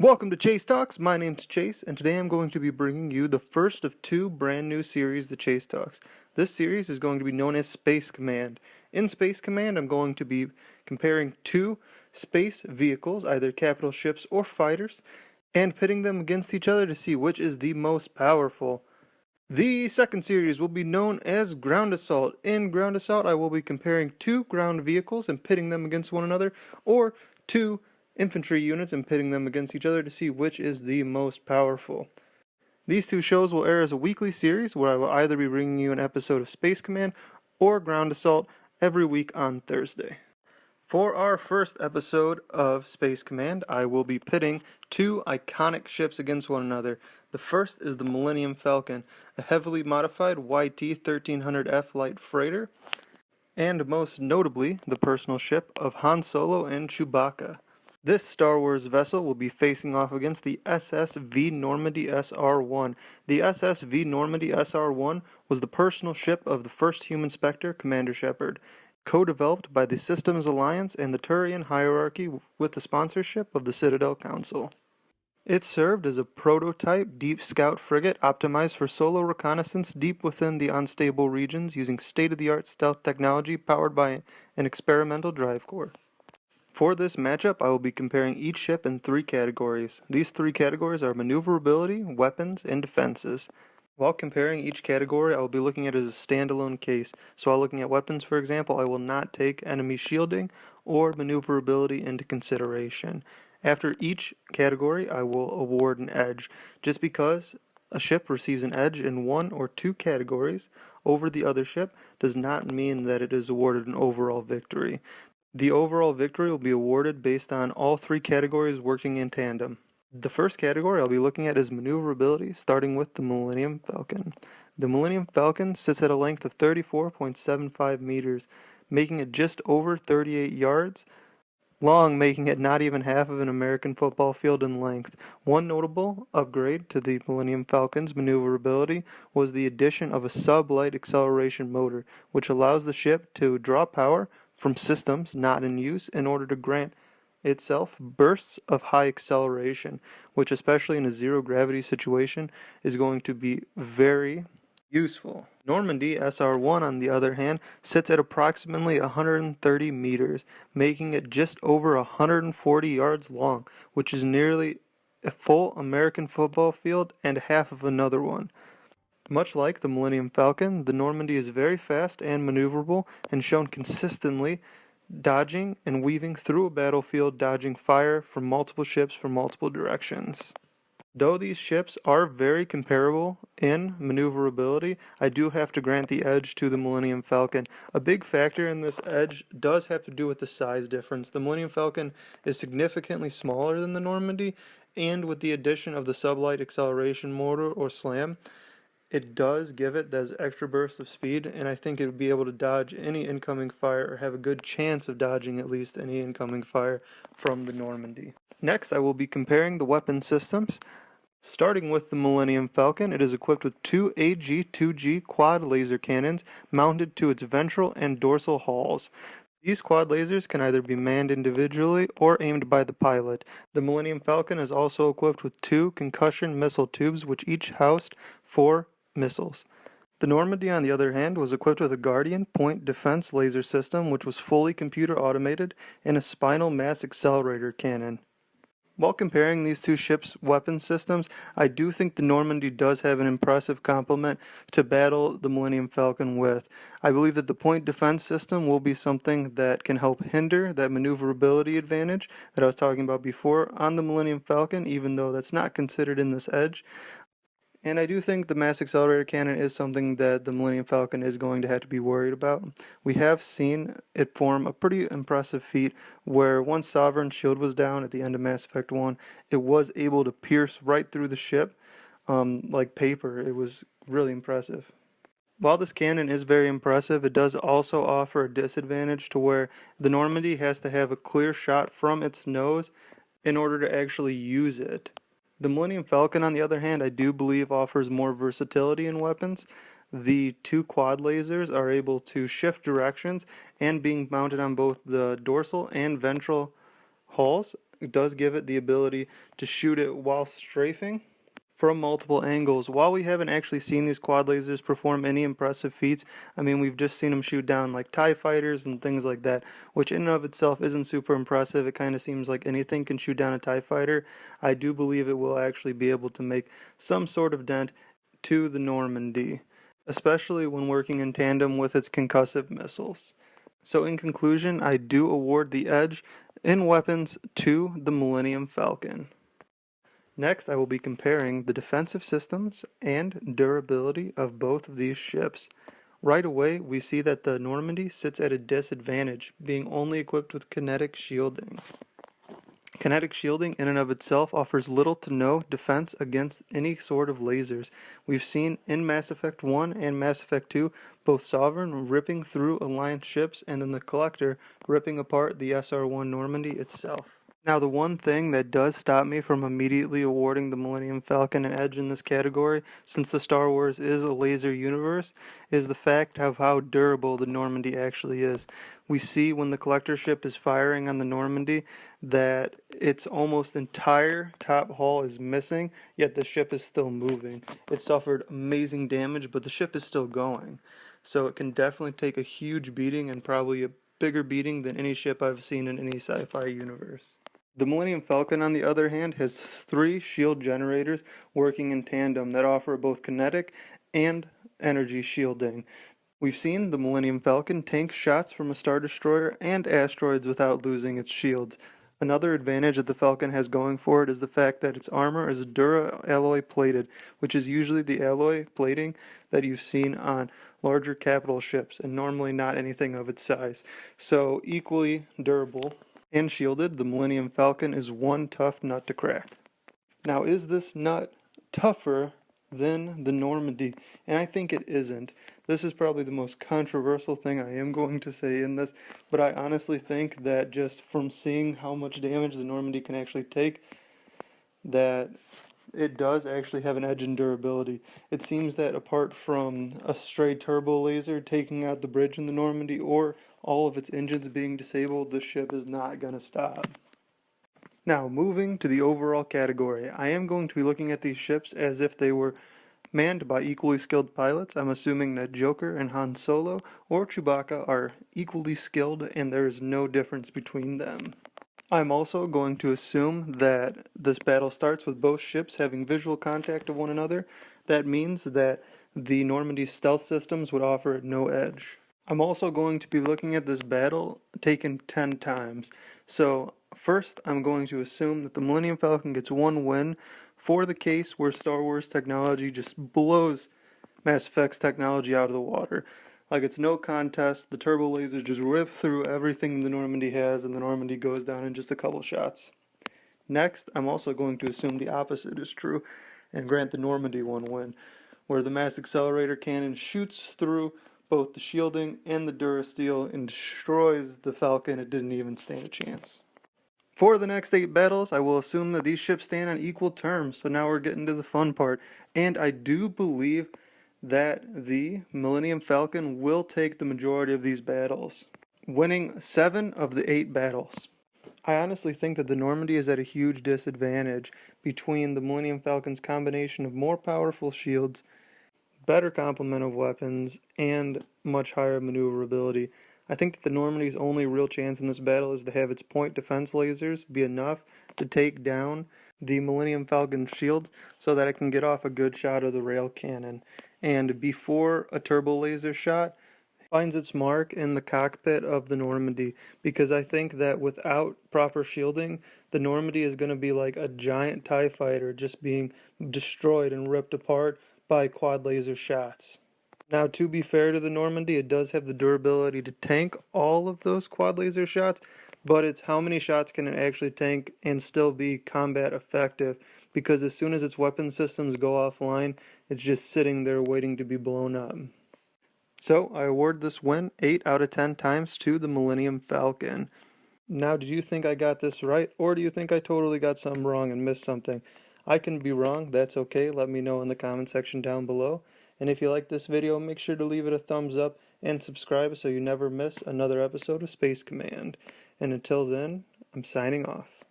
Welcome to Chase Talks. My name's Chase, and today I'm going to be bringing you the first of two brand new series, the Chase Talks. This series is going to be known as Space Command. In Space Command, I'm going to be comparing two space vehicles, either capital ships or fighters, and pitting them against each other to see which is the most powerful. The second series will be known as Ground Assault. In Ground Assault, I will be comparing two ground vehicles and pitting them against one another, or two infantry units and pitting them against each other to see which is the most powerful. These two shows will air as a weekly series where I will either be bringing you an episode of Space Command or Ground Assault every week on Thursday. For our first episode of Space Command, I will be pitting two iconic ships against one another. The first is the Millennium Falcon, a heavily modified YT-1300F light freighter, and most notably, the personal ship of Han Solo and Chewbacca. This Star Wars vessel will be facing off against the SSV Normandy SR1. The SSV Normandy SR1 was the personal ship of the first human Spectre, Commander Shepard, co-developed by the Systems Alliance and the Turian hierarchy with the sponsorship of the Citadel Council. It served as a prototype deep scout frigate optimized for solo reconnaissance deep within the unstable regions using state-of-the-art stealth technology powered by an experimental drive core. For this matchup, I will be comparing each ship in three categories. These three categories are maneuverability, weapons, and defenses. While comparing each category, I will be looking at it as a standalone case. So while looking at weapons, for example, I will not take enemy shielding or maneuverability into consideration. After each category, I will award an edge. Just because a ship receives an edge in one or two categories over the other ship does not mean that it is awarded an overall victory. The overall victory will be awarded based on all three categories working in tandem. The first category I'll be looking at is maneuverability, starting with the Millennium Falcon. The Millennium Falcon sits at a length of 34.75 meters, making it just over 38 yards long, making it not even half of an American football field in length. One notable upgrade to the Millennium Falcon's maneuverability was the addition of a sub-light acceleration motor, which allows the ship to draw power from systems not in use in order to grant itself bursts of high acceleration, which especially in a zero-gravity situation is going to be very useful. Normandy SR1, on the other hand, sits at approximately 130 meters, making it just over 140 yards long, which is nearly a full American football field and half of another one. Much like the Millennium Falcon, the Normandy is very fast and maneuverable and shown consistently dodging and weaving through a battlefield, dodging fire from multiple ships from multiple directions. Though these ships are very comparable in maneuverability, I do have to grant the edge to the Millennium Falcon. A big factor in this edge does have to do with the size difference. The Millennium Falcon is significantly smaller than the Normandy, and with the addition of the sublight acceleration motor, or SLAM, it does give it those extra bursts of speed, and I think it would be able to dodge any incoming fire, or have a good chance of dodging at least any incoming fire from the Normandy. Next, I will be comparing the weapon systems. Starting with the Millennium Falcon, it is equipped with two AG-2G quad laser cannons mounted to its ventral and dorsal hulls. These quad lasers can either be manned individually or aimed by the pilot. The Millennium Falcon is also equipped with two concussion missile tubes, which each housed 4 missiles. The Normandy, on the other hand, was equipped with a Guardian point defense laser system, which was fully computer automated, and a spinal mass accelerator cannon. While comparing these two ships' weapon systems, I do think the Normandy does have an impressive complement to battle the Millennium Falcon with. I believe that the point defense system will be something that can help hinder that maneuverability advantage that I was talking about before on the Millennium Falcon, even though that's not considered in this edge. And I do think the mass accelerator cannon is something that the Millennium Falcon is going to have to be worried about. We have seen it form a pretty impressive feat where once Sovereign's shield was down at the end of Mass Effect 1, it was able to pierce right through the ship like paper. It was really impressive. While this cannon is very impressive, it does also offer a disadvantage to where the Normandy has to have a clear shot from its nose in order to actually use it. The Millennium Falcon, on the other hand, I do believe offers more versatility in weapons. The two quad lasers are able to shift directions, and being mounted on both the dorsal and ventral hulls It does give it the ability to shoot it while strafing from multiple angles. While we haven't actually seen these quad lasers perform any impressive feats, I mean, we've just seen them shoot down like TIE fighters and things like that, which in and of itself isn't super impressive. It kind of seems like anything can shoot down a TIE fighter. I do believe it will actually be able to make some sort of dent to the Normandy, especially when working in tandem with its concussive missiles. So in conclusion, I do award the edge in weapons to the Millennium Falcon. Next, I will be comparing the defensive systems and durability of both of these ships. Right away, we see that the Normandy sits at a disadvantage, being only equipped with kinetic shielding. Kinetic shielding in and of itself offers little to no defense against any sort of lasers. We've seen in Mass Effect 1 and Mass Effect 2 both Sovereign ripping through Alliance ships and then the Collector ripping apart the SR1 Normandy itself. Now, the one thing that does stop me from immediately awarding the Millennium Falcon an edge in this category, since the Star Wars is a laser universe, is the fact of how durable the Normandy actually is. We see when the Collector ship is firing on the Normandy that its almost entire top hull is missing, yet the ship is still moving. It suffered amazing damage, but the ship is still going. So it can definitely take a huge beating, and probably a bigger beating than any ship I've seen in any sci-fi universe. The Millennium Falcon, on the other hand, has 3 shield generators working in tandem that offer both kinetic and energy shielding. We've seen the Millennium Falcon tank shots from a Star Destroyer and asteroids without losing its shields. Another advantage that the Falcon has going for it is the fact that its armor is dura-alloy plated, which is usually the alloy plating that you've seen on larger capital ships, and normally not anything of its size. So equally durable and shielded, the Millennium Falcon is one tough nut to crack. Now, is this nut tougher than the Normandy? And I think it isn't. This is probably the most controversial thing I am going to say in this, but I honestly think that just from seeing how much damage the Normandy can actually take, that it does actually have an edge in durability. It seems that apart from a stray turbo laser taking out the bridge in the Normandy or all of its engines being disabled, the ship is not going to stop. Now, moving to the overall category, I am going to be looking at these ships as if they were manned by equally skilled pilots. I'm assuming that Joker and Han Solo or Chewbacca are equally skilled and there is no difference between them. I'm also going to assume that this battle starts with both ships having visual contact of one another. That means that the Normandy's stealth systems would offer it no edge. I'm also going to be looking at this battle taken 10 times. So first, I'm going to assume that the Millennium Falcon gets one win for the case where Star Wars technology just blows Mass Effect's technology out of the water. Like, it's no contest, the turbo lasers just rip through everything the Normandy has, and the Normandy goes down in just a couple shots. Next, I'm also going to assume the opposite is true, and grant the Normandy one win, where the mass accelerator cannon shoots through both the shielding and the durasteel and destroys the Falcon. It didn't even stand a chance. For the next 8 battles, I will assume that these ships stand on equal terms, so now we're getting to the fun part, and I do believe that the Millennium Falcon will take the majority of these battles, winning 7 of the 8 battles. I honestly think that the Normandy is at a huge disadvantage between the Millennium Falcon's combination of more powerful shields, better complement of weapons, and much higher maneuverability. I think that the Normandy's only real chance in this battle is to have its point defense lasers be enough to take down the Millennium Falcon's shield so that it can get off a good shot of the rail cannon. And before a turbo laser shot finds its mark in the cockpit of the Normandy, because I think that without proper shielding, the Normandy is going to be like a giant TIE fighter just being destroyed and ripped apart by quad laser shots. Now, to be fair to the Normandy, it does have the durability to tank all of those quad laser shots, but it's how many shots can it actually tank and still be combat effective, because as soon as its weapon systems go offline, it's just sitting there waiting to be blown up. So, I award this win 8 out of 10 times to the Millennium Falcon. Now, did you think I got this right, or do you think I totally got something wrong and missed something? I can be wrong, that's okay, let me know in the comment section down below. And if you like this video, make sure to leave it a thumbs up and subscribe so you never miss another episode of Space Command. And until then, I'm signing off.